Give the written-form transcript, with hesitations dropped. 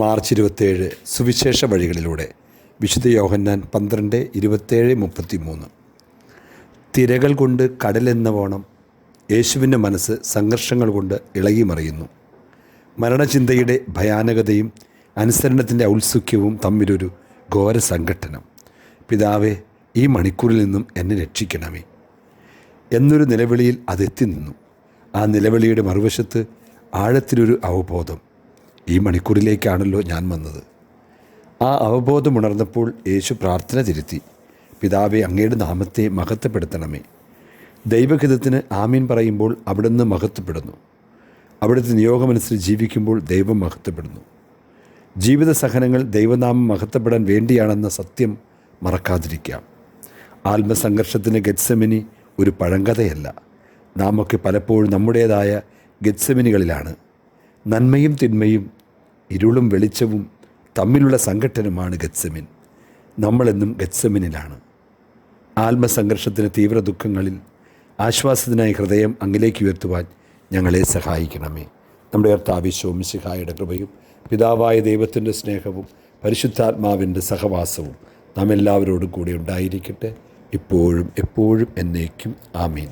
March 27 സുവിശേഷ വഴികളിലൂടെ വിശുദ്ധ യോഹന്നാൻ 12:27-33. തിരകൾ കൊണ്ട് കടലെന്നവോണം യേശുവിൻ്റെ മനസ്സ് സംഘർഷങ്ങൾ കൊണ്ട് ഇളകിമറിയുന്നു. മരണചിന്തയുടെ ഭയാനകതയും അനുസരണത്തിൻ്റെ ഔത്സുക്യവും തമ്മിലൊരു ഘോര സംഘട്ടനം. പിതാവേ, ഈ മണിക്കൂറിൽ നിന്നും എന്നെ രക്ഷിക്കണമേ എന്നൊരു നിലവിളിയിൽ അതെത്തി നിന്നു. ആ നിലവിളിയുടെ മറുവശത്ത് ആഴത്തിലൊരു അവബോധം. ഈ മണിക്കൂറിലേക്കാണല്ലോ ഞാൻ വന്നത്. ആ അവബോധമുണർന്നപ്പോൾ യേശു പ്രാർത്ഥന തിരുത്തി. പിതാവേ, അങ്ങയുടെ നാമത്തെ മഹത്വപ്പെടുത്തണമേ. ദൈവഹിതത്തിന് ആമീൻ പറയുമ്പോൾ അവിടുന്ന് മഹത്വപ്പെടുന്നു. അവിടുത്തെ നിയോഗമനുസരിച്ച് ജീവിക്കുമ്പോൾ ദൈവം മഹത്വപ്പെടുന്നു. ജീവിത സഹനങ്ങൾ ദൈവനാമം മഹത്വപ്പെടാൻ വേണ്ടിയാണെന്ന സത്യം മറക്കാതിരിക്കാം. ആത്മസംഘർഷത്തിന് ഗെത്സെമനി ഒരു പഴങ്കഥയല്ല. നാമൊക്കെ പലപ്പോഴും നമ്മുടേതായ ഗെത്സെമനികളിലാണ്. നന്മയും തിന്മയും ഇരുളും വെളിച്ചവും തമ്മിലുള്ള സംഘട്ടനമാണ് ഗെത്സെമൻ. നമ്മളെന്നും ഗെത്സെമനിലാണ്. ആത്മസംഘർഷത്തിന് തീവ്ര ദുഃഖങ്ങളിൽ ആശ്വാസത്തിനായി ഹൃദയം അങ്ങിലേക്ക് ഉയർത്തുവാൻ ഞങ്ങളെ സഹായിക്കണമേ. നമ്മുടെ കർത്താവ് ഈശോ മിശിഹായുടെ കൃപയും പിതാവായ ദൈവത്തിൻ്റെ സ്നേഹവും പരിശുദ്ധാത്മാവിൻ്റെ സഹവാസവും നാം എല്ലാവരോടും കൂടെ ഉണ്ടായിരിക്കട്ടെ, ഇപ്പോഴും എപ്പോഴും എന്നേക്കും. ആമീൻ.